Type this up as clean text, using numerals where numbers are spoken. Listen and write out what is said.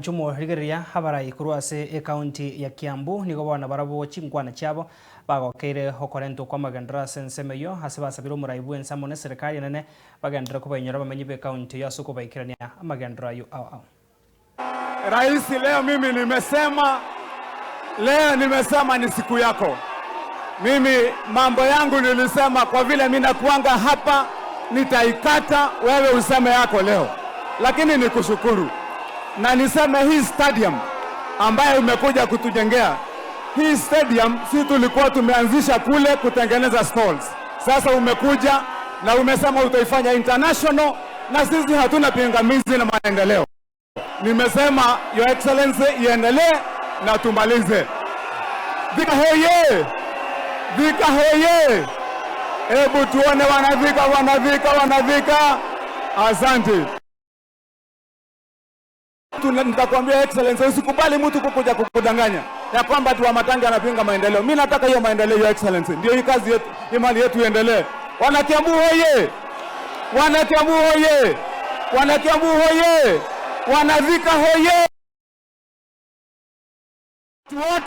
Wanchumo rigeria habarai kuruase county ya Kiambu nigo bana barabo chingwana chabo bagokeire hokorento kwa magandra sensemeyo haseba sabiro muraibu ensamone serikali nene bagandra ko banyora bamenyi be county ya suko baikirania magandra yu au. Rais, leo nimesema ni siku yako. Mimi mambo yangu nilisema kwa vile mimi nakuanga hapa nitaikata, wewe useme yako leo. Lakini nikushukuru. Na niseme hii stadium ambayo umekuja kutujengea. Hii stadium si tulikuwa tumeanzisha kule kutengeneza stalls. Sasa umekuja na umesema utaifanya international, na sisi hatuna pingamizi na maendeleo. Nimesema Your Excellency iendelee na tumalize. Thika hoye! Thika hoye! Hebu tuone wanavika. Asante. Nitakwambia Excellency, usikubali mtu kukuja kukudanganya ya kwamba tu Wamatangi anapinga maendeleo. Mimi nataka hiyo maendeleo, Your Excellency. Ndio hii kazi yetu, hii mali yetu iendelee. Wanakiambu hoye! Wanakiambu hoye! Wanakiambu hoye! Wanavika hoye!